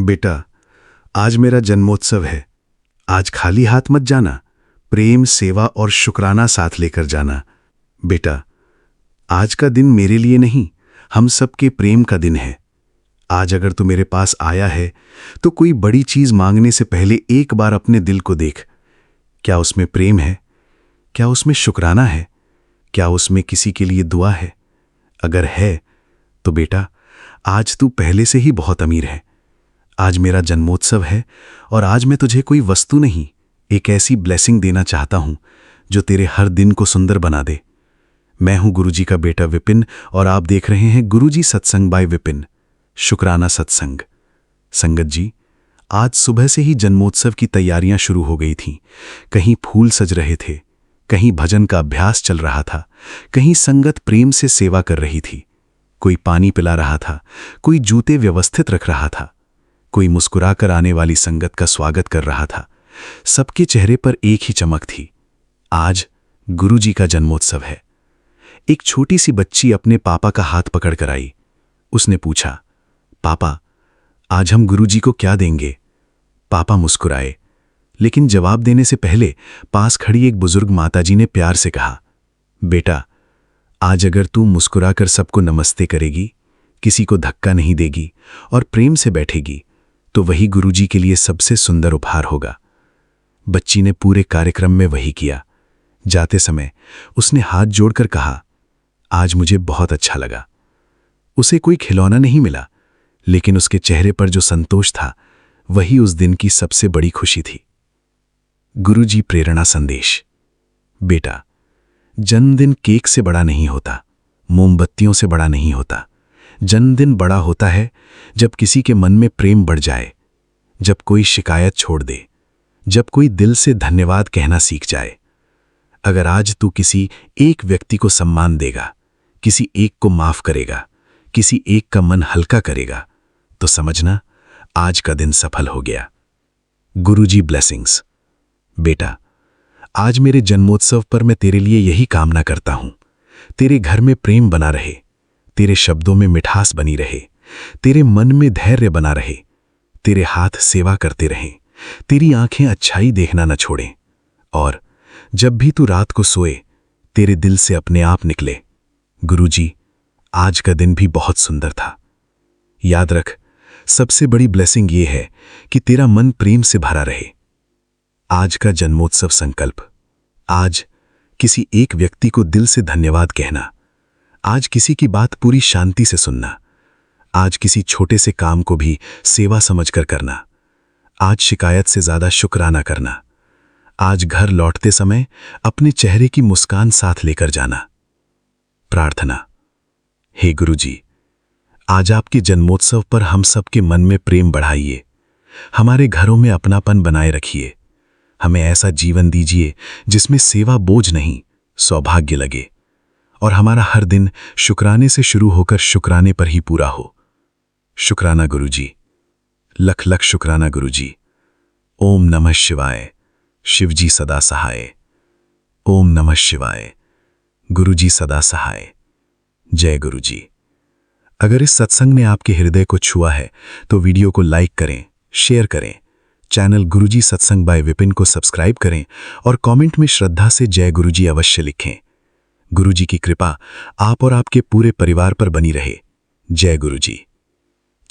बेटा, आज मेरा जन्मोत्सव है। आज खाली हाथ मत जाना। प्रेम, सेवा और शुक्राना साथ लेकर जाना। बेटा, आज का दिन मेरे लिए नहीं, हम सबके प्रेम का दिन है। आज अगर तू मेरे पास आया है तो कोई बड़ी चीज मांगने से पहले एक बार अपने दिल को देख। क्या उसमें प्रेम है? क्या उसमें शुक्राना है? क्या उसमें किसी के लिए दुआ है? अगर है तो बेटा, आज तू पहले से ही बहुत अमीर है। आज मेरा जन्मोत्सव है और आज मैं तुझे कोई वस्तु नहीं, एक ऐसी ब्लेसिंग देना चाहता हूं जो तेरे हर दिन को सुंदर बना दे। मैं हूं गुरुजी का बेटा विपिन और आप देख रहे हैं गुरुजी सत्संग बाय विपिन, शुक्राना सत्संग। संगत जी, आज सुबह से ही जन्मोत्सव की तैयारियां शुरू हो गई थीं। कहीं फूल सज रहे थे, कहीं भजन का अभ्यास चल रहा था, कहीं संगत प्रेम से सेवा कर रही थी। कोई पानी पिला रहा था, कोई जूते व्यवस्थित रख रहा था, कोई मुस्कुराकर आने वाली संगत का स्वागत कर रहा था। सबके चेहरे पर एक ही चमक थी। आज गुरुजी का जन्मोत्सव है। एक छोटी सी बच्ची अपने पापा का हाथ पकड़कर आई। उसने पूछा, पापा, आज हम गुरुजी को क्या देंगे? पापा मुस्कुराए, लेकिन जवाब देने से पहले पास खड़ी एक बुजुर्ग माताजी ने प्यार से कहा, बेटा, आज अगर तू मुस्कुराकर सबको नमस्ते करेगी, किसी को धक्का नहीं देगी और प्रेम से बैठेगी, तो वही गुरुजी के लिए सबसे सुंदर उपहार होगा। बच्ची ने पूरे कार्यक्रम में वही किया। जाते समय उसने हाथ जोड़कर कहा, आज मुझे बहुत अच्छा लगा। उसे कोई खिलौना नहीं मिला, लेकिन उसके चेहरे पर जो संतोष था, वही उस दिन की सबसे बड़ी खुशी थी। गुरुजी प्रेरणा संदेश। बेटा, जन्मदिन केक से बड़ा नहीं होता, मोमबत्तियों से बड़ा नहीं होता। जन्मदिन बड़ा होता है जब किसी के मन में प्रेम बढ़ जाए, जब कोई शिकायत छोड़ दे, जब कोई दिल से धन्यवाद कहना सीख जाए। अगर आज तू किसी एक व्यक्ति को सम्मान देगा, किसी एक को माफ करेगा, किसी एक का मन हल्का करेगा, तो समझना आज का दिन सफल हो गया। गुरुजी ब्लेसिंग्स। बेटा, आज मेरे जन्मोत्सव पर मैं तेरे लिए यही कामना करता हूं। तेरे घर में प्रेम बना रहे, तेरे शब्दों में मिठास बनी रहे, तेरे मन में धैर्य बना रहे, तेरे हाथ सेवा करते रहें, तेरी आंखें अच्छाई देखना न छोड़ें, और जब भी तू रात को सोए, तेरे दिल से अपने आप निकले, गुरुजी, आज का दिन भी बहुत सुंदर था। याद रख, सबसे बड़ी ब्लेसिंग ये है कि तेरा मन प्रेम से भरा रहे। आज का जन्मोत्सव संकल्प। आज किसी एक व्यक्ति को दिल से धन्यवाद कहना। आज किसी की बात पूरी शांति से सुनना। आज किसी छोटे से काम को भी सेवा समझकर करना। आज शिकायत से ज्यादा शुक्राना करना। आज घर लौटते समय अपने चेहरे की मुस्कान साथ लेकर जाना। प्रार्थना। हे गुरुजी, आज आपके जन्मोत्सव पर हम सबके मन में प्रेम बढ़ाइए, हमारे घरों में अपनापन बनाए रखिए। हमें ऐसा जीवन दीजिए जिसमें सेवा बोझ नहीं, सौभाग्य लगे, और हमारा हर दिन शुक्राने से शुरू होकर शुक्राने पर ही पूरा हो। शुक्राना गुरुजी। लख लख शुक्राना गुरुजी। ओम नमः शिवाय। शिवजी सदा सहाय। ओम नमः शिवाय। गुरुजी सदा सहाय। जय गुरुजी। अगर इस सत्संग ने आपके हृदय को छुआ है तो वीडियो को लाइक करें, शेयर करें, चैनल गुरुजी सत्संग बाय विपिन को सब्सक्राइब करें और कमेंट में श्रद्धा से जय गुरुजी अवश्य लिखें। गुरुजी की कृपा आप और आपके पूरे परिवार पर बनी रहे। जय गुरुजी।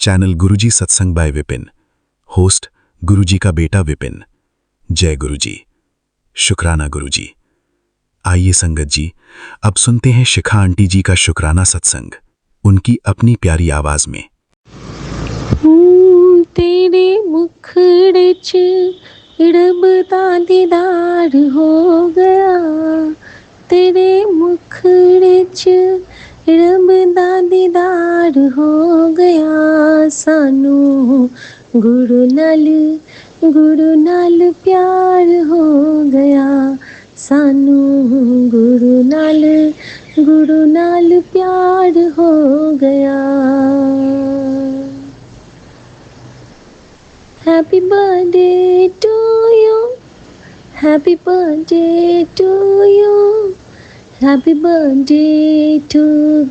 चैनल गुरुजी सत्संग बाय विपिन। होस्ट गुरुजी का बेटा विपिन। जय गुरुजी। शुक्राना गुरुजी। आइए संगत जी, अब सुनते हैं शिखा आंटी जी का शुक्राना सत्संग, उनकी अपनी प्यारी आवाज में। तेरे मुखड़े च रबदा दीदार हो गया, तेरे मुखड़े च रबदा दीदार हो गया। सानू गुरु नाल प्यार हो गया। सानू गुरु नाल प्यार हो गया। Happy birthday to you, happy birthday to you, happy birthday to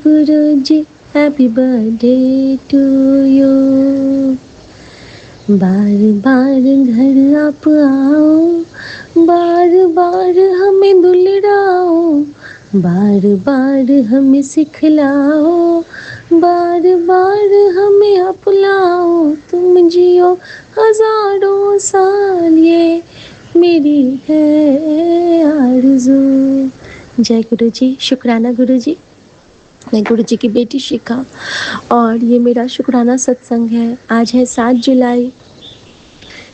Guruji, happy birthday to you. बार बार घर आप आओ, बार बार हमें दुलराओ, बार बार हमें सिखलाओ, बार बार हमें अपनाओ, तुम जियो हजारों साल, ये मेरी है आरज़ू। जय गुरु जी। शुक्राना गुरु जी। मैं गुरु जी की बेटी शिखा और ये मेरा शुक्राना सत्संग है। आज है 7 जुलाई।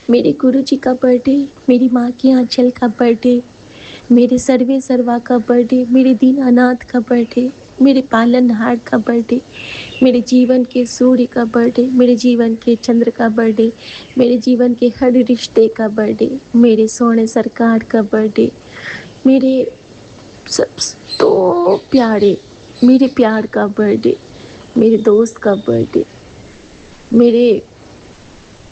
मेरे गुरु जी का बर्थडे, मेरी माँ की आंचल का बर्थडे, मेरे सर्वे सर्वा का बर्थडे, मेरे दीनानाथ का बर्थडे, मेरे पालनहार का बर्थडे, मेरे जीवन के सूर्य का बर्थडे, मेरे जीवन के चंद्र का बर्थडे, मेरे जीवन के हर रिश्ते का बर्थडे, मेरे सोने सरकार का बर्थडे, मेरे सब तो प्यारे, मेरे प्यार का बर्थडे, मेरे दोस्त का बर्थडे, मेरे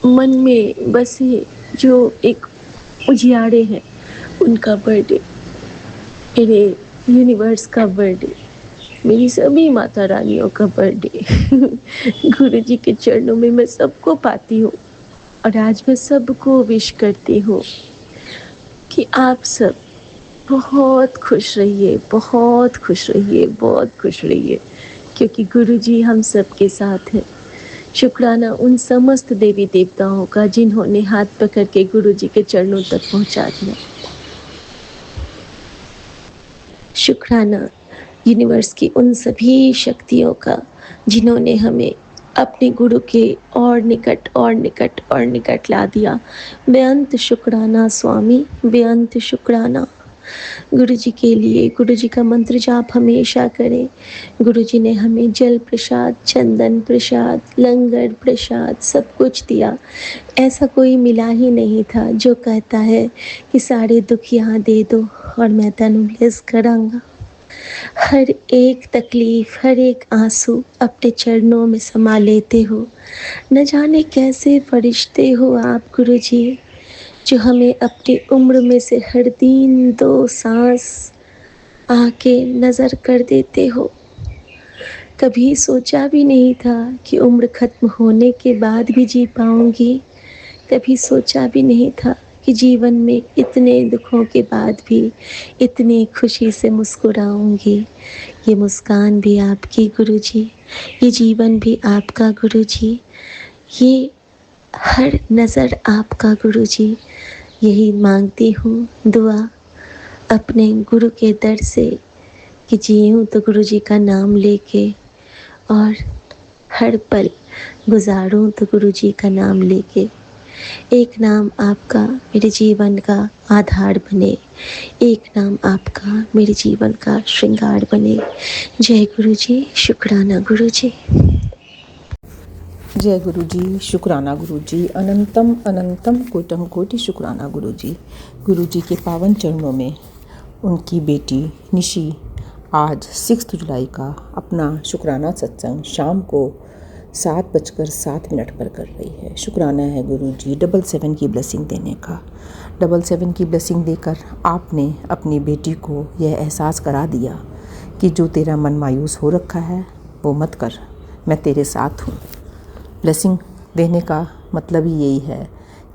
मन में बसे जो एक उजियारे हैं उनका बर्थडे, मेरे यूनिवर्स का बर्थडे, मेरी सभी माता रानियों का बर्थडे। गुरु जी के चरणों में मैं सबको पाती हूँ और आज मैं सबको विश करती हूँ कि आप सब बहुत खुश रहिए, बहुत खुश रहिए, बहुत खुश रहिए, क्योंकि गुरु जी हम सब के साथ हैं। शुक्राना उन समस्त देवी देवताओं का जिन्होंने हाथ पकड़ के गुरु जी के चरणों तक पहुंचा दिया। शुक्राना यूनिवर्स की उन सभी शक्तियों का जिन्होंने हमें अपने गुरु के और निकट और निकट और निकट ला दिया। बेअंत शुक्राना स्वामी, बेअंत शुक्राना। गुरु जी के लिए गुरु जी का मंत्र जाप हमेशा करें। गुरु जी ने हमें जल प्रसाद, चंदन प्रसाद, लंगर प्रसाद सब कुछ दिया। ऐसा कोई मिला ही नहीं था जो कहता है कि सारे दुख यहाँ दे दो और मैं तनु ब्लेस करांगा। हर एक तकलीफ, हर एक आंसू अपने चरणों में समा लेते हो। न जाने कैसे फरिश्ते हो आप गुरु जी, जो हमें अपनी उम्र में से हर दिन 2 सांस आके नज़र कर देते हो। कभी सोचा भी नहीं था कि उम्र खत्म होने के बाद भी जी पाऊंगी। कभी सोचा भी नहीं था कि जीवन में इतने दुखों के बाद भी इतनी खुशी से मुस्कुराऊंगी। ये मुस्कान भी आपकी गुरु जी, ये जीवन भी आपका गुरु जी, ये हर नज़र आपका गुरु जी। यही मांगती हूँ दुआ अपने गुरु के दर से कि जीऊँ तो गुरु जी का नाम लेके और हर पल गुजारूँ तो गुरु जी का नाम लेके। एक नाम आपका मेरे जीवन का आधार बने, एक नाम आपका मेरे जीवन का श्रृंगार बने। जय गुरु जी। शुक्राना गुरु जी। जय गुरु जी। शुक्राना गुरु जी। अनंतम अनंतम कोटम कोटि शुक्राना गुरु जी। गुरु जी के पावन चरणों में उनकी बेटी निशी आज 6 जुलाई का अपना शुक्राना सत्संग शाम को 7:07 पर कर रही है। शुक्राना है गुरु जी 777 की ब्लेसिंग देने का। 777 की ब्लेसिंग देकर आपने अपनी बेटी को यह एहसास करा दिया कि जो तेरा मन मायूस हो रखा है वो मत कर, मैं तेरे साथ हूँ। ब्लेसिंग देने का मतलब ही यही है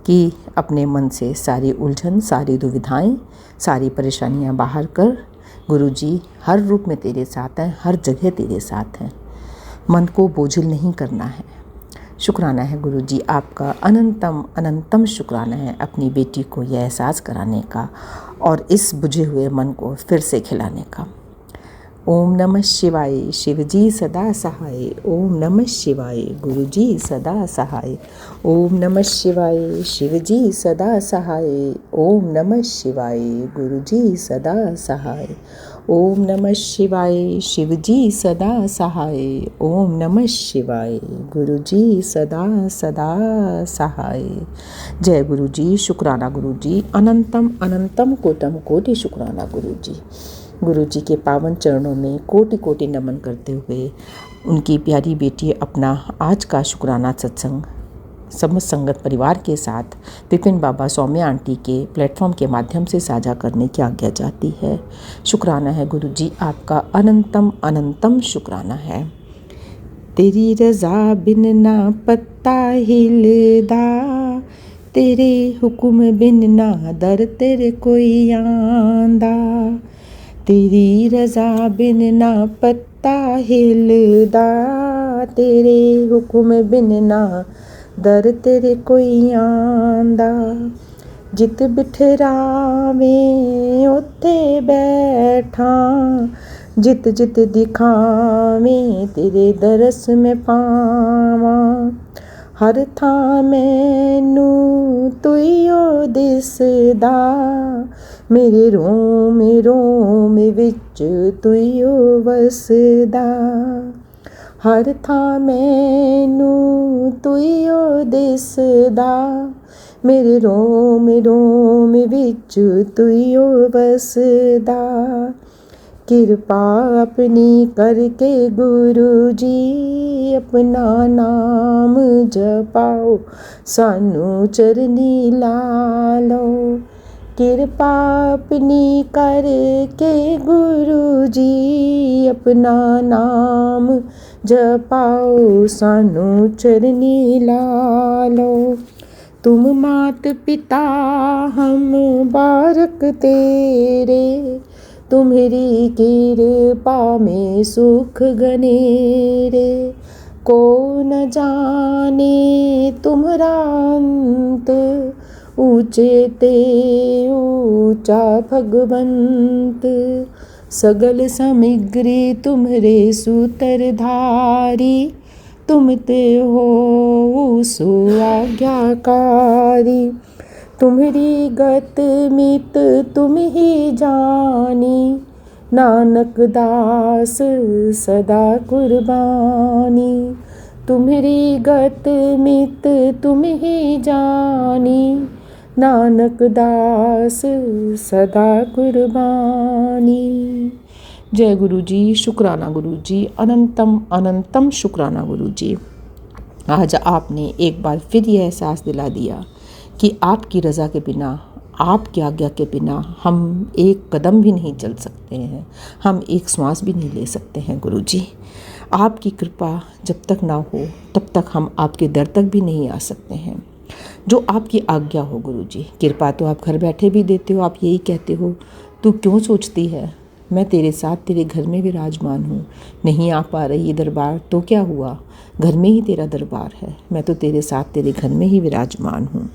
कि अपने मन से सारी उलझन, सारी दुविधाएं, सारी परेशानियां बाहर कर। गुरुजी हर रूप में तेरे साथ हैं, हर जगह तेरे साथ हैं। मन को बोझिल नहीं करना है। शुक्राना है गुरुजी आपका, अनंतम अनंतम शुक्राना है अपनी बेटी को यह एहसास कराने का और इस बुझे हुए मन को फिर से खिलाने का। ओम नमः शिवाय। शिवजी सदा सहाय। ओम नमः शिवाय। गुरुजी सदा सहाय। ओम नमः शिवाय। शिवजी सदा सहाय। ओम नमः शिवाय। गुरुजी सदा सहाय। ओम नमः शिवाय। शिवजी सदा सहाय। ओम नमः शिवाय। गुरुजी सदा सदा सहाय। जय गुरुजी। शुक्राना गुरुजी। अनंतम अनंतम कोटम कोटि शुक्राना गुरुजी। गुरु जी के पावन चरणों में कोटि कोटि नमन करते हुए उनकी प्यारी बेटी अपना आज का शुक्राना सत्संग समस्त संगत परिवार के साथ विपिन बाबा सौम्या आंटी के प्लेटफॉर्म के माध्यम से साझा करने की आज्ञा चाहती है। शुक्राना है गुरु जी आपका, अनंतम अनंतम शुक्राना है। तेरी रज़ा बिन ना पत्ता हिलदा, तेरे हुक्म बिन ना दर तेरे कोई आंदा, तेरी रज़ा बिन ना पत्ता हिलदा, तेरे हुक्म बिन ना दर तेरे कोई आंदा। जित बिठरावें उत्थे बैठा, जित जित दिखावें तेरे दरस में पावां, हर थां मैनू तुइयो दिसदा, मेरे रोम रोम विच तुइयो वसदा, हर थां मैनू तुइयो दिसदा, मेरे रोम रोम विच तुइयो वसदा। किरपा अपनी करके गुरु जी अपना नाम जपाओ, सानू चरनी ला लो। किरपा अपनी करके गुरु जी अपना नाम जपाओ, सानू चरनी ला लो। तुम मात पिता हम बारक तेरे, तुम्हारी कृपा में सुख घनेरे, को न जाने तुम्हारा अंत, ऊंचे ते ऊंचा भगवंत, सगल सामग्री तुम्हारे सूत्रधारी, तुम ते हो सो आज्ञाकारी, तुम्हारी गत मित तुम ही जानी, नानक दास सदा कुर्बानी, तुम्हारी गत मित तुम ही जानी, नानक दास सदा कुर्बानी। जय गुरु जी, शुक्राना गुरु जी, अनंतम अनंतम शुक्राना गुरु जी। आज आपने एक बार फिर यह एहसास दिला दिया कि आपकी रज़ा के बिना, आपकी आज्ञा के बिना हम एक कदम भी नहीं चल सकते हैं, हम एक श्वास भी नहीं ले सकते हैं गुरु जी। आपकी कृपा जब तक ना हो तब तक हम आपके दर तक भी नहीं आ सकते हैं। जो आपकी आज्ञा हो गुरु जी, कृपा तो आप घर बैठे भी देते हो, आप यही कहते हो तू क्यों सोचती है, मैं तेरे साथ तेरे घर में विराजमान हूँ, नहीं आ पा रही ये दरबार तो क्या हुआ, घर में ही तेरा दरबार है, मैं तो तेरे साथ तेरे घर में ही विराजमान हूँ।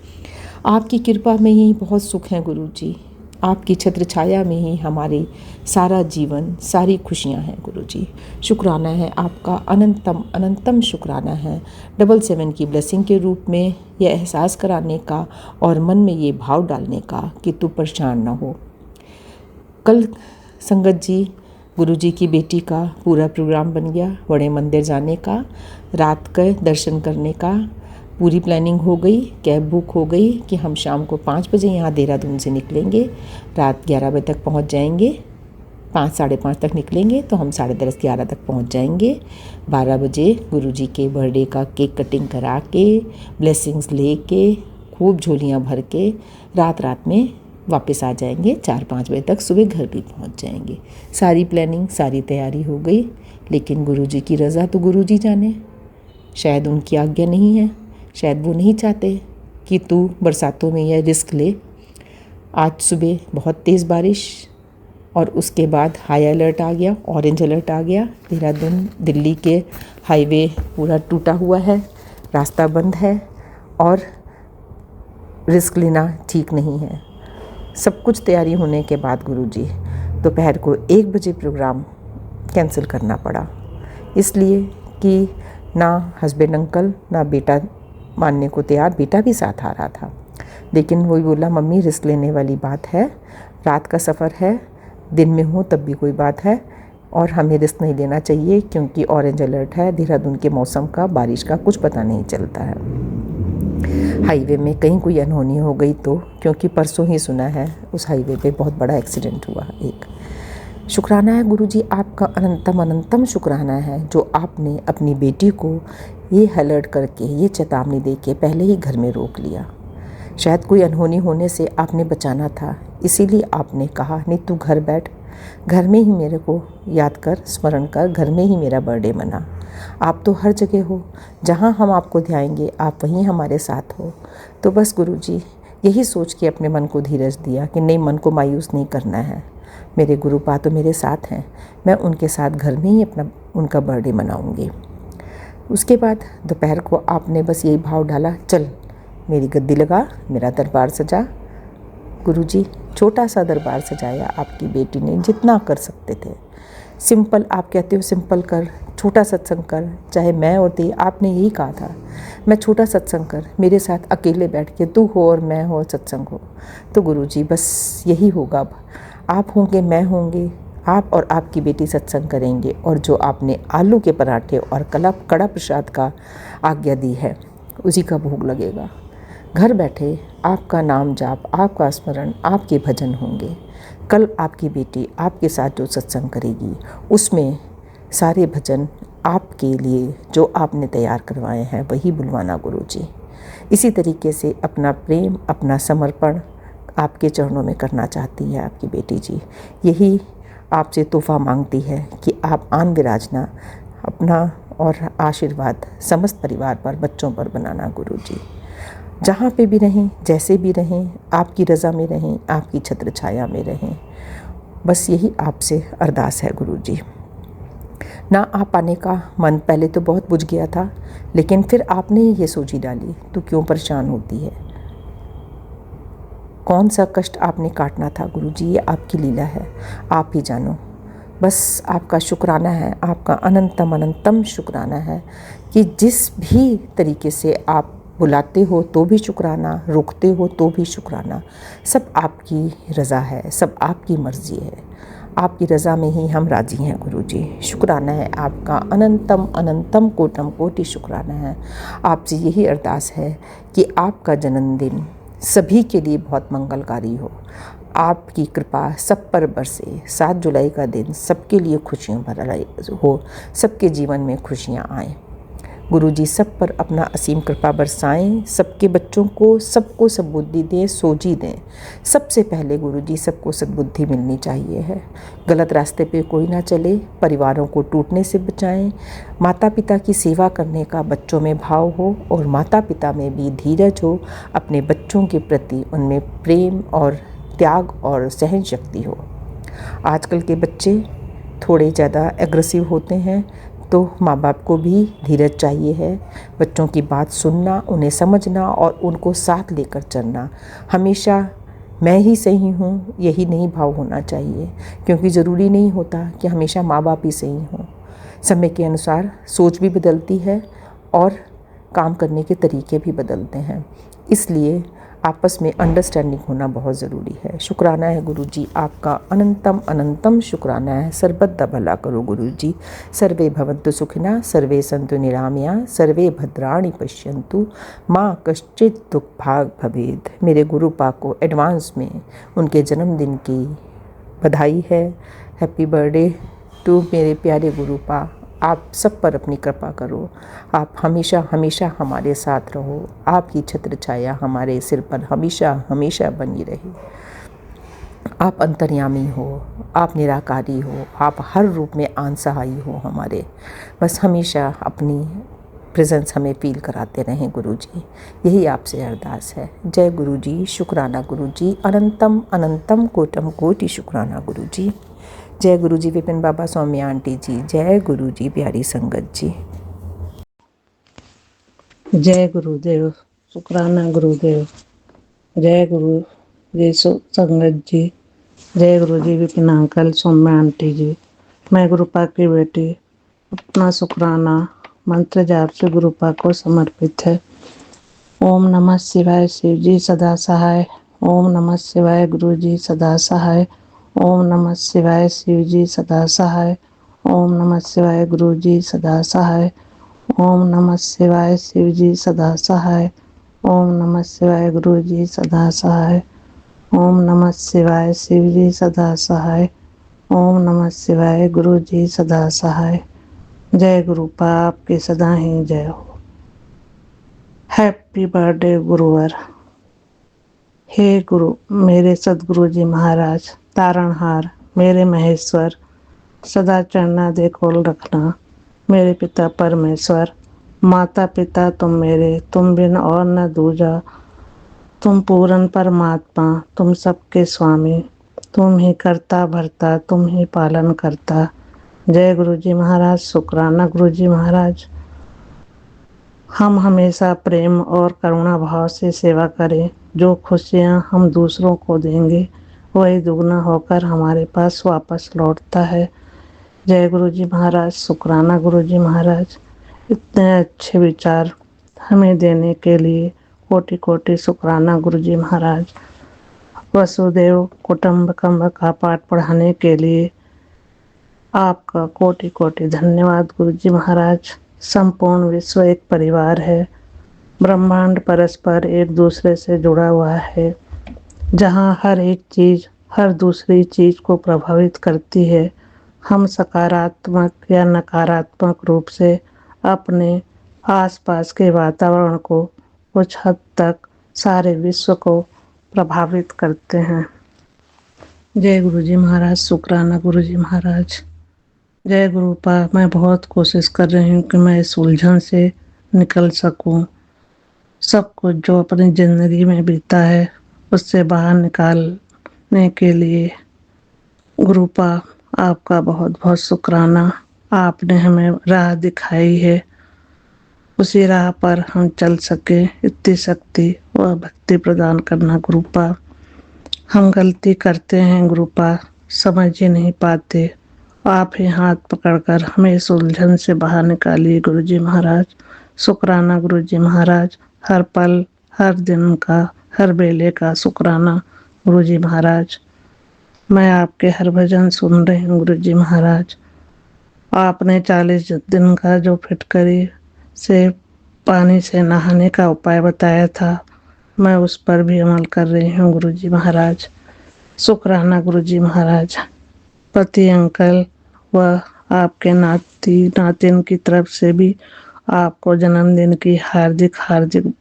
आपकी कृपा में ही बहुत सुख है गुरु जी, आपकी छत्र छाया में ही हमारी सारा जीवन, सारी खुशियाँ हैं गुरु जी। शुक्राना है आपका, अनंतम अनंतम शुक्राना है 77 की ब्लेसिंग के रूप में यह एहसास कराने का और मन में ये भाव डालने का कि तू परेशान ना हो। कल संगत जी, गुरु जी की बेटी का पूरा प्रोग्राम बन गया, बड़े मंदिर जाने का, रात के दर्शन करने का पूरी प्लानिंग हो गई, कैब बुक हो गई कि हम शाम को 5 बजे यहाँ देहरादून से निकलेंगे, रात 11 बजे तक पहुँच जाएंगे, 5 साढ़े 5 तक निकलेंगे तो हम 10:30 11 तक पहुँच जाएंगे। 12 बजे गुरु जी के बर्थडे का केक कटिंग करा के, ब्लेसिंग्स ले के, खूब झोलियाँ भर के रात में वापस आ जाएंगे। 4-5 बजे तक सुबह घर भी पहुंच जाएंगे। सारी प्लानिंग, सारी तैयारी हो गई, लेकिन गुरुजी की रज़ा तो गुरुजी जाने, शायद उनकी आज्ञा नहीं है, शायद वो नहीं चाहते कि तू बरसातों में यह रिस्क ले। आज सुबह बहुत तेज़ बारिश और उसके बाद हाई अलर्ट आ गया, ऑरेंज अलर्ट आ गया। देहरादून दिल्ली के हाईवे पूरा टूटा हुआ है, रास्ता बंद है और रिस्क लेना ठीक नहीं है। सब कुछ तैयारी होने के बाद गुरुजी दोपहर को 1 बजे प्रोग्राम कैंसिल करना पड़ा, इसलिए कि ना हस्बैंड अंकल ना बेटा मानने को तैयार, बेटा भी साथ आ रहा था, लेकिन वही बोला मम्मी रिस्क लेने वाली बात है, रात का सफ़र है, दिन में हो तब भी कोई बात है और हमें रिस्क नहीं लेना चाहिए क्योंकि ऑरेंज अलर्ट है। देहरादून के मौसम का, बारिश का कुछ पता नहीं चलता है। हाईवे में कहीं कोई अनहोनी हो गई तो, क्योंकि परसों ही सुना है उस हाईवे पे बहुत बड़ा एक्सीडेंट हुआ एक। शुक्राना है गुरुजी आपका, अनंतम अनंतम शुक्राना है जो आपने अपनी बेटी को ये अलर्ट करके, ये चेतावनी दे के पहले ही घर में रोक लिया। शायद कोई अनहोनी होने से आपने बचाना था, इसीलिए आपने कहा नहीं तू घर बैठ, घर में ही मेरे को याद कर, स्मरण कर, घर में ही मेरा बर्थडे मना। आप तो हर जगह हो, जहाँ हम आपको ध्याएंगे आप वहीं हमारे साथ हो। तो बस गुरुजी यही सोच के अपने मन को धीरज दिया कि नहीं, मन को मायूस नहीं करना है। मेरे गुरुपा तो मेरे साथ हैं, मैं उनके साथ घर में ही उनका बर्थडे मनाऊंगी। उसके बाद दोपहर को आपने बस यही भाव डाला, चल मेरी गद्दी लगा, मेरा दरबार सजा। गुरुजी छोटा सा दरबार सजाया आपकी बेटी ने, जितना कर सकते थे। सिंपल, आप कहते हो सिंपल कर, छोटा सत्संग कर, चाहे मैं और ते, आपने यही कहा था मैं छोटा सत्संग कर, मेरे साथ अकेले बैठ के तू हो और मैं हो, सत्संग हो। तो गुरुजी बस यही होगा, अब आप होंगे, मैं होंगे, आप और आपकी बेटी सत्संग करेंगे, और जो आपने आलू के पराठे और कड़ा प्रसाद का आज्ञा दी है उसी का भोग लगेगा। घर बैठे आपका नाम जाप, आपका स्मरण, आपके भजन होंगे। कल आपकी बेटी आपके साथ जो सत्संग करेगी उसमें सारे भजन आपके लिए जो आपने तैयार करवाए हैं वही बुलवाना गुरुजी। इसी तरीके से अपना प्रेम, अपना समर्पण आपके चरणों में करना चाहती है आपकी बेटी जी। यही आपसे तोहफा मांगती है कि आप आन विराजना अपना और आशीर्वाद समस्त परिवार पर, बच्चों पर बनाना गुरुजी। जहाँ पे भी रहें, जैसे भी रहें, आपकी रज़ा में रहें, आपकी छत्र छाया में रहें। बस यही आपसे अरदास है गुरुजी। ना आ पाने का मन पहले तो बहुत बुझ गया था, लेकिन फिर आपने ये सोची डाली, तू क्यों परेशान होती है। कौन सा कष्ट आपने काटना था गुरुजी, ये आपकी लीला है, आप ही जानो। बस आपका शुक्राना है, आपका अनंतम अनंतम शुक्राना है कि जिस भी तरीके से आप बुलाते हो तो भी शुक्राना, रोकते हो तो भी शुक्राना। सब आपकी रज़ा है, सब आपकी मर्ज़ी है, आपकी रज़ा में ही हम राज़ी हैं गुरुजी। शुक्राना है आपका, अनंतम अनंतम कोटम कोटि शुक्राना है। आपसे यही अरदास है कि आपका जन्मदिन सभी के लिए बहुत मंगलकारी हो, आपकी कृपा सब पर बरसे। 7 जुलाई का दिन सबके लिए खुशियों भरा हो, सबके जीवन में खुशियाँ आएँ गुरुजी। सब पर अपना असीम कृपा बरसाएं, सबके बच्चों को सबको सद्बुद्धि दें, सोजी दें। सबसे पहले गुरुजी सबको सद्बुद्धि मिलनी चाहिए है। गलत रास्ते पे कोई ना चले, परिवारों को टूटने से बचाएं। माता पिता की सेवा करने का बच्चों में भाव हो और माता पिता में भी धीरज हो, अपने बच्चों के प्रति उनमें प्रेम और त्याग और सहन शक्ति हो। आजकल के बच्चे थोड़े ज़्यादा एग्रेसिव होते हैं, तो माँ बाप को भी धीरज चाहिए है। बच्चों की बात सुनना, उन्हें समझना और उनको साथ लेकर चलना। हमेशा मैं ही सही हूँ यही नहीं भाव होना चाहिए, क्योंकि ज़रूरी नहीं होता कि हमेशा माँ बाप ही सही हों। समय के अनुसार सोच भी बदलती है और काम करने के तरीके भी बदलते हैं, इसलिए आपस में अंडरस्टैंडिंग होना बहुत ज़रूरी है। शुक्राना है गुरुजी, आपका अनंतम अनंतम शुक्राना है। सर्वदा भला करो गुरुजी। सर्वे भवन्तु सुखिनः, सर्वे सन्तु निरामया, सर्वे भद्राणि पश्यन्तु, माँ कश्चित् दुख भाग भवेद। मेरे गुरुपा को एडवांस में उनके जन्मदिन की बधाई है। हैप्पी बर्थडे टू मेरे प्यारे गुरुपा। आप सब पर अपनी कृपा करो, आप हमेशा हमेशा हमारे साथ रहो, आपकी छत्र छाया हमारे सिर पर हमेशा हमेशा बनी रहे। आप अंतर्यामी हो, आप निराकारी हो, आप हर रूप में आनसहायी हो हमारे। बस हमेशा अपनी प्रेजेंस हमें फील कराते रहें गुरुजी, यही आपसे अरदास है। जय गुरुजी, शुक्राना गुरुजी, अनंतम अनंतम कोटम कोटि शुक्राना गुरुजी। जय गुरुजी विपिन बाबा, सौम्या आंटी जी, जय गुरुजी प्यारी संगत जी। जय गुरुदेव, शुक्राना गुरुदेव। जय गुरु जी संगत जी, जय गुरु जी विपिन अंकल, सौम्या आंटी जी। मैं गुरुपा की बेटी अपना शुक्राना मंत्र जाप से गुरुपा को समर्पित है। ओम नमः शिवाय, शिव जी सदा सहाय। ओम नमः शिवाय, गुरु जी सदा सहाय। ओम नमः शिवाय, शिव जी सदा सहाय। ओम नमः शिवाय, गुरु जी सदा सहाय। ओम नमः शिवाय, शिव जी सदा सहाय। ओम नमः शिवाय, गुरु जी सदा सहाय। ओम नमः शिवाय, शिव जी सदा सहाय। ओम नमः शिवाय, गुरु जी सदा सहाय। जय गुरुपा, आपकी सदा ही जय हो। हैप्पी बर्थडे गुरुवर। हे गुरु, मेरे सदगुरु जी महाराज, तारणहार, मेरे महेश्वर, सदा चरना दे खोल रखना। मेरे पिता परमेश्वर, माता पिता तुम मेरे, तुम बिन और न दूजा। तुम पूर्ण परमात्मा, तुम सबके स्वामी, तुम ही करता भरता, तुम ही पालन करता। जय गुरु जी महाराज। शुक्राना गुरु जी महाराज। हम हमेशा प्रेम और करुणा भाव से सेवा करें। जो खुशियाँ हम दूसरों को देंगे वही दुगना होकर हमारे पास वापस लौटता है। जय गुरु जी महाराज। शुक्राना गुरु जी महाराज। इतने अच्छे विचार हमें देने के लिए कोटि कोटि शुक्राना गुरु जी महाराज। वसुदेव कुटुंबकम का पाठ पढ़ाने के लिए आपका कोटि कोटि धन्यवाद गुरु जी महाराज। संपूर्ण विश्व एक परिवार है। ब्रह्मांड परस्पर एक दूसरे से जुड़ा हुआ है। जहाँ हर एक चीज़ हर दूसरी चीज़ को प्रभावित करती है। हम सकारात्मक या नकारात्मक रूप से अपने आसपास के वातावरण को कुछ हद तक सारे विश्व को प्रभावित करते हैं। जय गुरु जी महाराज। शुक्राना गुरु जी महाराज। जय गुरुपा। मैं बहुत कोशिश कर रही हूँ कि मैं इस उलझन से निकल सकूँ। सब कुछ जो अपनी ज़िंदगी में बीता है उससे बाहर निकालने के लिए गुरुपा आपका बहुत बहुत शुक्राना। आपने हमें राह दिखाई है, उसी राह पर हम चल सके इतनी शक्ति व भक्ति प्रदान करना गुरुपा। हम गलती करते हैं गुरुपा, समझ ही नहीं पाते। आप ही हाथ पकड़कर हमें इस उलझन से बाहर निकालिए गुरु जी महाराज। शुक्राना गुरु जी महाराज। हर पल हर दिन का हर बेले का शुक्राना गुरु जी महाराज। मैं आपके हर भजन सुन रही हूँ गुरु जी महाराज। आपने 40 दिन का जो फिटकरी से पानी से नहाने का उपाय बताया था, मैं उस पर भी अमल कर रही हूँ गुरु जी महाराज। शुक्राना गुरु जी महाराज। पति अंकल व आपके नातिन की तरफ से भी आपको जन्मदिन की हार्दिक हार्दिक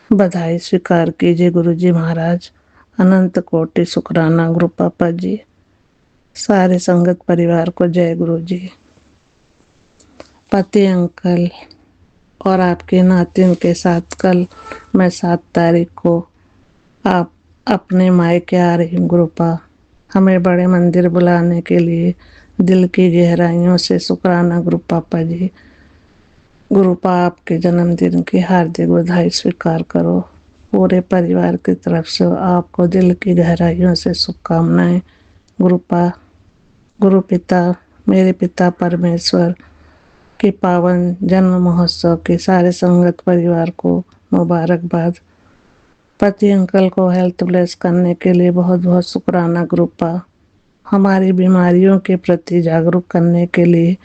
बधाई स्वीकार कीजिए गुरु जी महाराज। अनंत कोटि शुक्राना गुरु पापा जी। सारे संगत परिवार को जय गुरु जी। पति अंकल और आपके नातिन के साथ कल मैं 7 तारीख को आप अपने मायके आ रही हूँ गुरुपा। हमें बड़े मंदिर बुलाने के लिए दिल की गहराइयों से शुक्राना गुरु पापा जी। गुरुपा आपके जन्मदिन की हार्दिक बधाई स्वीकार करो। पूरे परिवार की तरफ से आपको दिल की गहराइयों से शुभकामनाएं गुरुपा। गुरु पिता मेरे पिता परमेश्वर के पावन जन्म महोत्सव के सारे संगत परिवार को मुबारकबाद। पति अंकल को हेल्थ ब्लेस करने के लिए बहुत बहुत शुक्राना गुरुपा। हमारी बीमारियों के प्रति जागरूक करने के लिए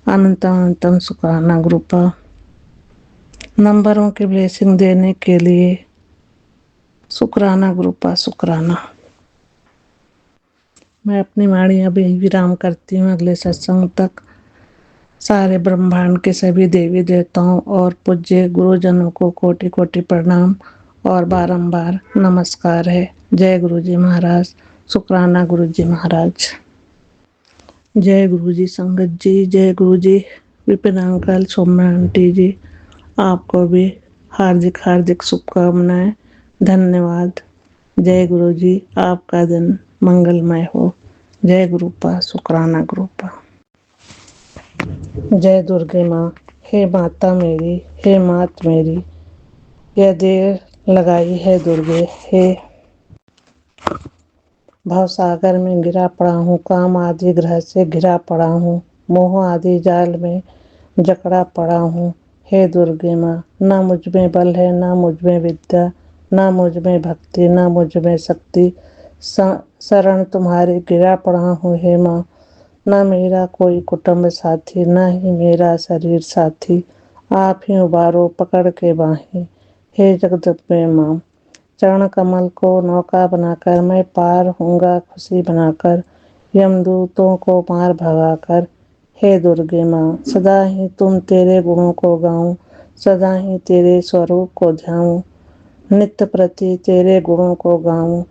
अनंतम शुक्राना गुरुपा। नंबरों की ब्लेसिंग देने के लिए शुक्राना गुरुपा। शुक्राना। मैं अपनी वाणी अभी विराम करती हूँ। अगले सत्संग तक सारे ब्रह्मांड के सभी देवी देवताओं और पूज्य गुरुजनों को कोटि कोटि प्रणाम और बारंबार नमस्कार है। जय गुरु जी महाराज। शुक्राना गुरु जी महाराज। जय गुरु जी संगत जी। जय गुरु जी। विपिन अंकल, सौम्या आंटी जी, आपको भी हार्दिक हार्दिक शुभकामनाएं। धन्यवाद। जय गुरु जी। आपका दिन मंगलमय हो। जय गुरुपा। शुक्राना गुरुपा। जय दुर्गे माँ। हे माता मेरी, हे मात मेरी, यह देर लगाई है दुर्गे। हे भवसागर में गिरा पड़ा हूँ, काम आदि ग्रह से घिरा पड़ा हूँ, मोह आदि जाल में जकड़ा पड़ा हूँ। हे दुर्गे माँ, ना मुझ में बल है, ना मुझ में विद्या, ना मुझ में भक्ति, ना मुझ में शक्ति। शरण तुम्हारे गिरा पड़ा हूँ हे माँ। ना मेरा कोई कुटुंब साथी, ना ही मेरा शरीर साथी। आप ही उबारो पकड़ के बाहें। हे जगदम्बे माँ, चरण कमल को नौका बनाकर मैं पार होऊंगा खुशी बनाकर, यमदूतों को मार भगाकर। हे दुर्गे माँ, सदा ही तुम तेरे गुणों को गाऊं, सदा ही तेरे स्वरूप को ध्याऊं, नित्य प्रति तेरे गुणों को गाऊं।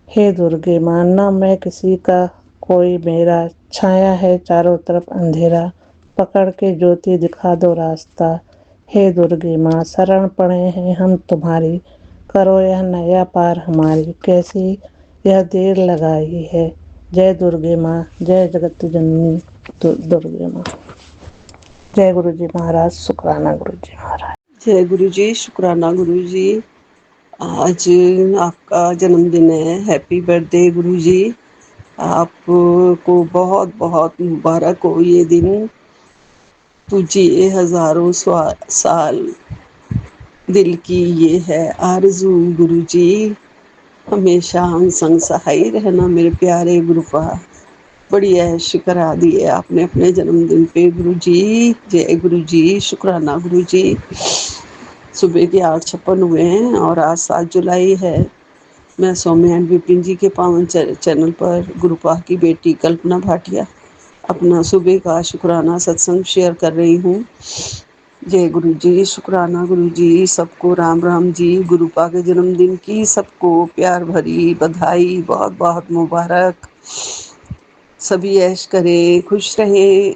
हे दुर्गे माँ, न मैं किसी का कोई मेरा, छाया है चारों तरफ अंधेरा, पकड़ के ज्योति दिखा दो रास्ता। हे दुर्गे माँ शरण पड़े हैं हम तुम्हारी, करो यह नया पार हमारी, कैसी यह देर लगाई है। जय दुर्गे माँ, जय जगत जननी दुर्गे माँ। जय गुरु जी महाराज, शुक्राना गुरु जी महाराज। जय गुरु जी, शुक्राना गुरु जी। आज आपका जन्मदिन है। हैप्पी बर्थडे गुरु जी। आपको बहुत बहुत मुबारक हो ये दिन। तुझे हजारों साल। दिल की ये है आरज़ू गुरु जी। हमेशा हम संग सहाई रहना मेरे प्यारे गुरुपा। बड़ी ऐश करा दी है आपने अपने जन्मदिन पे गुरु जी। जय गुरु जी, शुक्राना गुरु जी। सुबह के 8:56 हुए हैं और आज 7 जुलाई है। मैं सौम्या एंड विपिन जी के पावन चैनल पर गुरुपा की बेटी कल्पना भाटिया अपना सुबह का शुक्राना सत्संग शेयर कर रही हूँ। जय गुरु जी, शुक्राना गुरु जी। सबको राम राम जी। गुरुपा के जन्मदिन की सबको प्यार भरी बधाई, बहुत बहुत मुबारक। सभी ऐश करें, खुश रहें।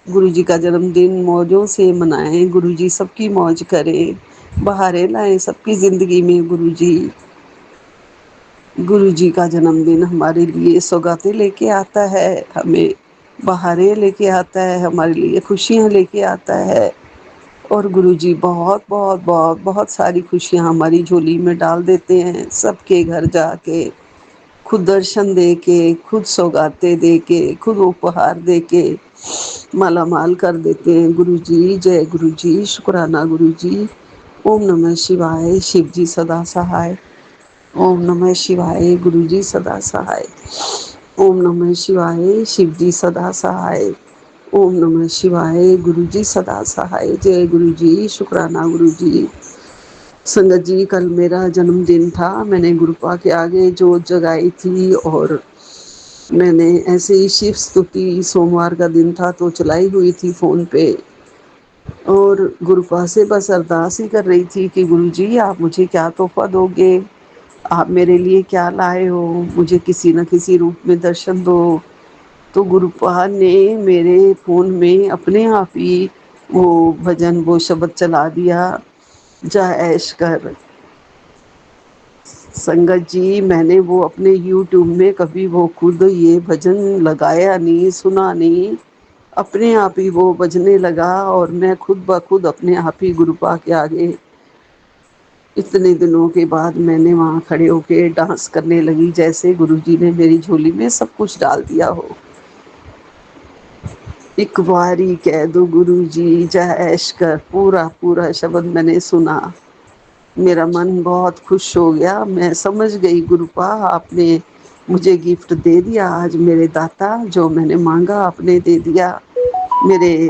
गुरु जी का जन्मदिन मौजों से मनाएं। गुरु जी सबकी मौज करें, बहारें लाएं सबकी ज़िंदगी में। गुरु जी का जन्मदिन हमारे लिए सौगातें लेके आता है, हमें बहारें लेके आता है, हमारे लिए खुशियाँ लेके आता है। और गुरु जी बहुत बहुत बहुत बहुत सारी खुशियाँ हमारी झोली में डाल देते हैं, सबके घर जाके खुद दर्शन दे के, खुद सौगातें दे के, खुद उपहार दे के माला माल कर देते हैं गुरु जी। जय गुरु जी, शुक्राना गुरु जी। ओम नमः शिवाय, शिव जी सदा सहाय। ओम नमः शिवाय, गुरु जी सदा सहाय। ओम नमः शिवाय, शिव जी सदा सहाय। ओम नमः शिवाय, गुरु जी सदा सहाय। जय गुरु जी, शुक्राना गुरु जी। संगत जी, कल मेरा जन्मदिन था। मैंने गुरुपा के आगे जोत जगाई थी और मैंने ऐसे ही शिव स्तुति, सोमवार का दिन था तो चलाई हुई थी फ़ोन पे। और गुरुपा से बस अरदास ही कर रही थी कि गुरु जी आप मुझे क्या तोहफ़ा दोगे, आप मेरे लिए क्या लाए हो, मुझे किसी न किसी रूप में दर्शन दो। तो गुरुपा ने मेरे फ़ोन में अपने आप ही वो भजन, वो शब्द चला दिया, जा ऐश कर। संगत जी, मैंने वो अपने यूट्यूब में कभी वो खुद ये भजन लगाया नहीं, सुना नहीं, अपने आप ही वो बजने लगा और मैं खुद ब खुद अपने आप ही गुरुपा के आगे इतने दिनों के बाद मैंने वहाँ खड़े होके डांस करने लगी, जैसे गुरुजी ने मेरी झोली में सब कुछ डाल दिया हो। एक बारी कह दो गुरु जी जा ऐश कर, पूरा पूरा शब्द मैंने सुना, मेरा मन बहुत खुश हो गया। मैं समझ गई गुरुपा आपने मुझे गिफ्ट दे दिया आज, मेरे दाता, जो मैंने मांगा आपने दे दिया। मेरे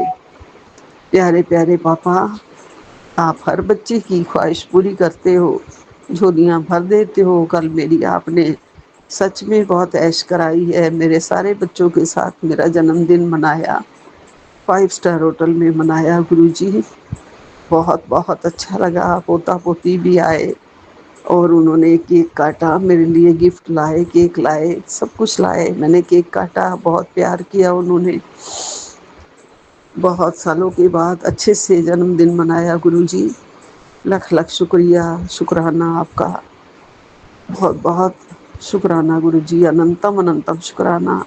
प्यारे प्यारे पापा, आप हर बच्चे की ख्वाहिश पूरी करते हो, झोलियाँ भर देते हो। कल मेरी आपने सच में बहुत ऐश कराई है। मेरे सारे बच्चों के साथ मेरा जन्मदिन मनाया, 5 स्टार होटल में मनाया गुरुजी। बहुत बहुत अच्छा लगा। पोता पोती भी आए और उन्होंने केक काटा, मेरे लिए गिफ्ट लाए, केक लाए, सब कुछ लाए। मैंने केक काटा, बहुत प्यार किया उन्होंने। बहुत सालों के बाद अच्छे से जन्मदिन मनाया गुरुजी। लख लख शुक्रिया, शुक्राना आपका, बहुत बहुत शुक्राना गुरुजी, अनंतम अनंतम शुक्राना।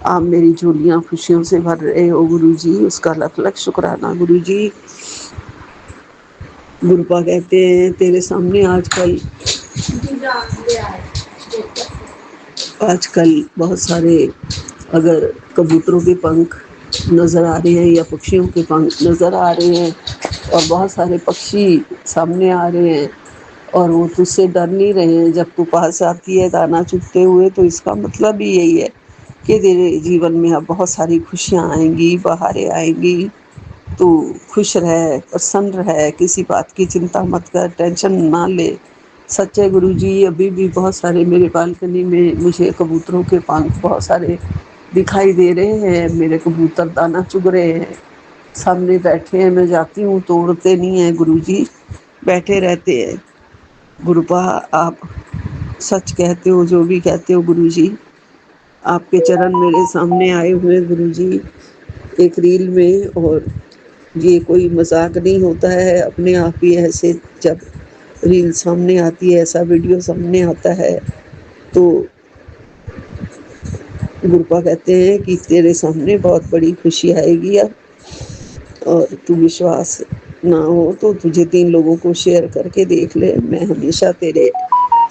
आप मेरी झोलियाँ खुशियों से भर रहे हो गुरुजी, उसका लख लख शुक्राना गुरुजी। गुरुपा कहते हैं तेरे सामने आजकल बहुत सारे अगर कबूतरों के पंख नज़र आ रहे हैं या पक्षियों के पंख नज़र आ रहे हैं और बहुत सारे पक्षी सामने आ रहे हैं और वो तुझसे डर नहीं रहे हैं, जब तू पास आती है दाना चुगते हुए, तो इसका मतलब ही यही है कि तेरे जीवन में अब बहुत सारी खुशियाँ आएंगी, बहारें आएंगी। तू खुश रह, प्रसन्न रह, किसी बात की चिंता मत कर, टेंशन ना ले। सच्चे गुरुजी, अभी भी बहुत सारे मेरे बालकनी में मुझे कबूतरों के पंख बहुत सारे दिखाई दे रहे हैं। मेरे कबूतर दाना चुग रहे हैं, सामने बैठे हैं। मैं जाती हूँ तो उड़ते नहीं हैं गुरुजी, बैठे रहते हैं। गुरुपा आप सच कहते हो, जो भी कहते हो गुरुजी। आपके चरण मेरे सामने आए हुए गुरुजी, एक रील में। और ये कोई मजाक नहीं होता है, अपने आप ही ऐसे जब रील सामने आती है, ऐसा वीडियो सामने आता है, तो गुरुपा कहते हैं कि तेरे सामने बहुत बड़ी खुशी आएगी अब, और तू विश्वास ना हो तो तुझे 3 लोगों को शेयर करके देख ले, मैं हमेशा तेरे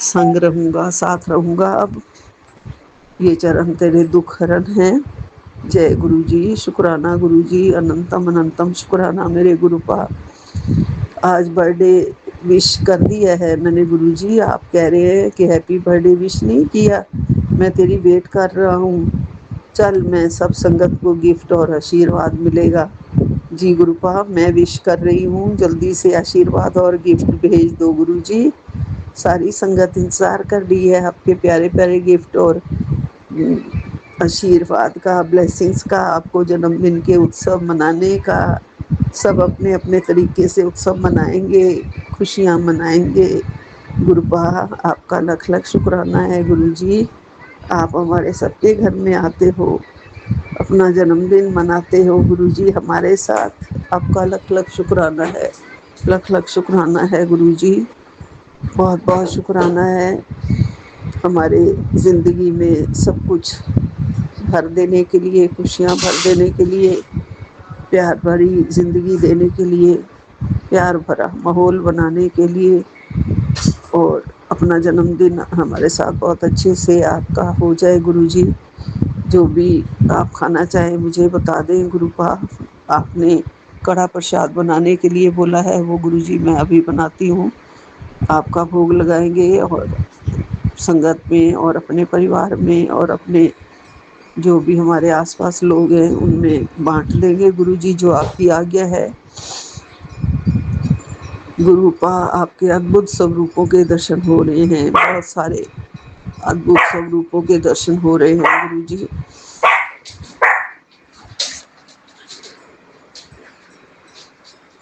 संग रहूँगा, साथ रहूँगा। अब ये चरण तेरे दुख हरण हैं। जय गुरु जी, शुक्राना गुरु जी, अनंतम अनंतम शुक्राना मेरे गुरुपा। आज बर्थडे विश कर दिया है मैंने गुरुजी, आप कह रहे हैं कि हैप्पी बर्थडे विश नहीं किया, मैं तेरी वेट कर रहा हूँ। चल, मैं सब संगत को गिफ्ट और आशीर्वाद मिलेगा। जी गुरुपा, मैं विश कर रही हूँ, जल्दी से आशीर्वाद और गिफ्ट भेज दो गुरुजी। सारी संगत इंतजार कर रही है आपके प्यारे प्यारे गिफ्ट और आशीर्वाद का, ब्लेसिंग्स का, आपको जन्मदिन के उत्सव मनाने का। सब अपने अपने तरीके से उत्सव मनाएंगे, खुशियाँ मनाएंगे। गुरुपा, आपका लख लख शुक्राना है गुरुजी। आप हमारे सबके घर में आते हो, अपना जन्मदिन मनाते हो गुरुजी हमारे साथ। आपका लख लख शुक्राना है, लख लख शुक्राना है गुरुजी। बहुत बहुत शुक्राना है हमारे ज़िंदगी में सब कुछ भर देने के लिए, खुशियाँ भर देने के लिए, प्यार भरी ज़िंदगी देने के लिए, प्यार भरा माहौल बनाने के लिए। और अपना जन्मदिन हमारे साथ बहुत अच्छे से आपका हो जाए गुरुजी। जो भी आप खाना चाहें मुझे बता दें गुरुपा। आपने कड़ा प्रसाद बनाने के लिए बोला है, वो गुरुजी मैं अभी बनाती हूँ। आपका भोग लगाएंगे और संगत में और अपने परिवार में और अपने जो भी हमारे आसपास लोग हैं उनमें बांट देंगे गुरुजी, जो आपकी आज्ञा है। गुरुपा, आपके अद्भुत स्वरूपों के दर्शन हो रहे हैं, बहुत सारे अद्भुत स्वरूपों के दर्शन हो रहे हैं गुरुजी।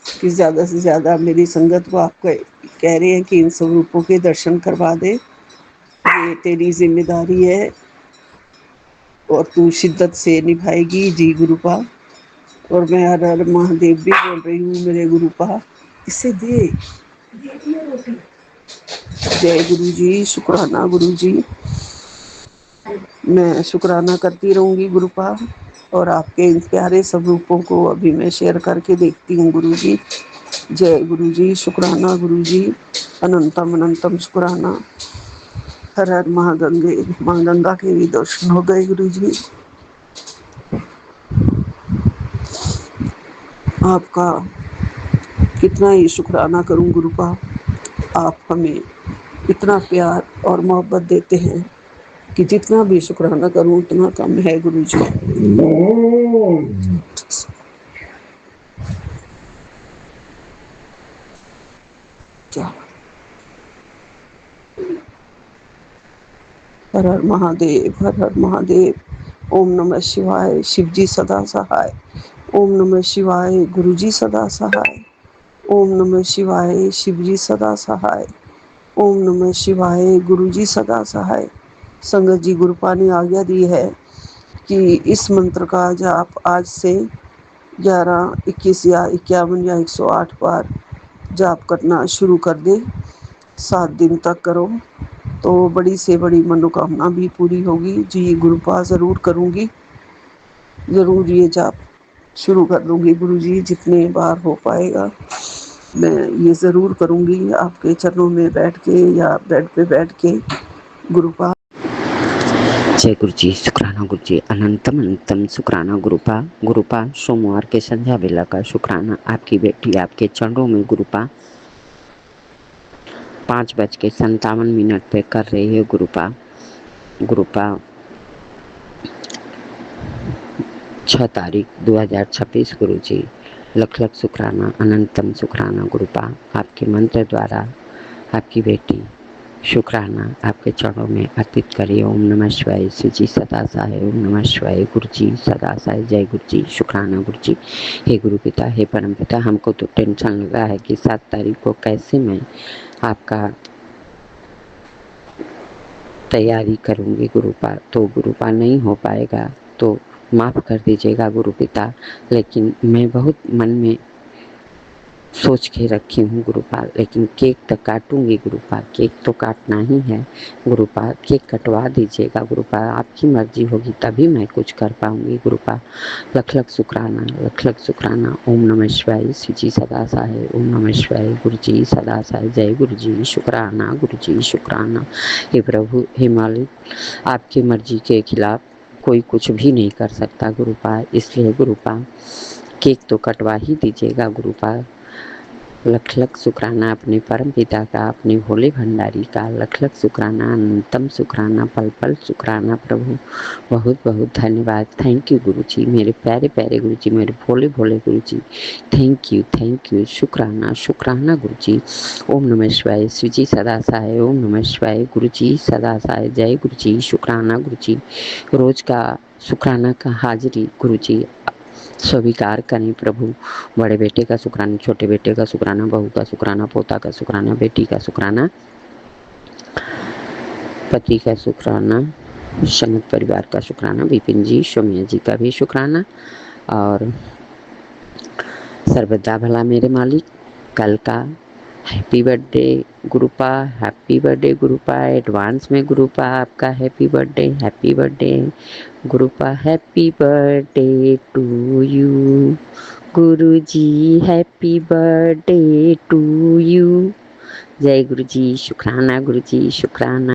कि ज़्यादा से ज़्यादा मेरी संगत को आप कह रहे हैं कि इन स्वरूपों के दर्शन करवा दे, ये तेरी जिम्मेदारी है और तू शिद्दत से निभाएगी। जी गुरुपा। और मैं हर हर महादेव भी बोल रही हूँ मेरे गुरुपा, इसे दे। जय गुरु जी, शुक्राना गुरु जी। मैं शुक्राना करती रहूँगी गुरुपा, और आपके इन प्यारे स्वरूपों को अभी मैं शेयर करके देखती हूँ गुरु जी। जय गुरु जी, शुक्राना गुरु जी, अनंतम अनंतम शुक्राना। हर हर महागंगे, माँ गंगा के भी दर्शन हो गए गुरु जी। आपका कितना ही शुक्राना करूँ गुरुपा, आप हमें इतना प्यार और मोहब्बत देते हैं कि जितना भी शुक्राना करूँ उतना कम है गुरु जी। क्या हर हर महादेव, हर हर महादेव। ओम नमः शिवाय, शिव जी सदा सहाय। ओम नमः शिवाय, गुरु जी सदा सहाय। ओम नमः शिवाय, शिव जी सदा सहाय। ओम नमः शिवाय, गुरु जी सदा सहाय। संगत जी, गुरुपा ने आज्ञा दी है कि इस मंत्र का जाप आज से 11, 21 या 51 या 108 बार जाप करना शुरू कर दे। 7 दिन तक करो तो बड़ी से बड़ी मनोकामना भी पूरी होगी। जी गुरुपा, ज़रूर करूँगी, ज़रूर ये जाप शुरू कर दूँगी गुरु जी, जितने बार हो पाएगा मैं ये ज़रूर करूँगी, आपके चरणों में बैठ के या बेड पे बैठ के गुरुपा। जय गुरु जी, शुक्राना गुरु जी, अनंतम अनंतम शुक्राना गुरुपा। गुरुपा, सोमवार के संध्या बेला का शुक्राना आपकी बेटी आपके चरणों में गुरुपा 5:57 पे कर रही है गुरुपा। गुरुपा 6 तारीख 2026 गुरु जी, लख लख शुक्राना, अनंतम शुक्राना गुरुपा। आपके मंत्र द्वारा आपकी बेटी शुक्राना आपके चरणों में अर्पित करिए। ओम नमः शिवाय, शिव जी सदा सहाय। ओम नमः शिवाय, गुरु जी सदा सहाय। जय गुरु जी, शुक्राना गुरु जी। हे गुरु पिता, हे परम पिता, हमको तो टेंशन लग रहा है कि 7 तारीख को कैसे मैं आपका तैयारी करूँगी गुरुपा, तो गुरुपा नहीं हो पाएगा तो माफ़ कर दीजिएगा गुरु पिता, लेकिन मैं बहुत मन में सोच के रखी हूँ गुरुपा, लेकिन केक तो काटूंगी गुरुपा, केक तो काटना ही है गुरुपा, केक कटवा दीजिएगा गुरुपा, आपकी मर्जी होगी तभी मैं कुछ कर पाऊंगी गुरुपा। लख लख शुक्राना, लख लख शुक्राना। ओम नमः शिवाय, श्री जी सदा सहाय। ओम नमः शिवाय, गुरु जी सदा सहाय। जय गुरु जी, शुक्राना गुरु जी, शुक्राना। हे प्रभु, हे मालिक, आपकी मर्जी के खिलाफ कोई कुछ भी नहीं कर सकता गुरुपा, इसलिए गुरुपा केक तो कटवा ही दीजिएगा गुरुपा। लख लख शुक्राना अपने परम पिता का, अपने भोले भंडारी का। लख लख शुक्राना, अनंतम शुक्राना, पल पल शुक्राना प्रभु। बहुत बहुत धन्यवाद। थैंक यू गुरु जी, मेरे प्यारे प्यारे गुरु जी, मेरे भोले भोले गुरु जी। थैंक यू, शुक्राना शुक्राना गुरु जी। ओम नमः शिवाय, श्री जी सदा सहाय। ओम नमः शिवाय, गुरु जी सदा सहाय। जय गुरु जी, शुक्राना गुरु जी। रोज का शुक्राना का हाजिरी गुरु जी स्वीकार करें प्रभु। बड़े बेटे का शुक्राना, छोटे बेटे का शुक्राना, बहू का शुक्राना, पोता का शुक्राना, बेटी का शुक्राना, पति का शुक्राना, संगत परिवार का शुक्राना, विपिन जी, सोमिया जी का भी शुक्राना। और सर्वदा भला मेरे मालिक, कल का हैप्पी बर्थडे गुरुपा, हैप्पी बर्थडे गुरुपा, एडवांस में गुरुपा आपका हैप्पी बर्थडे गुरुपा, happy birthday to you Guru ji, happy birthday to you. जय गुरु जी, शुक्राना गुरु जी, शुक्राना।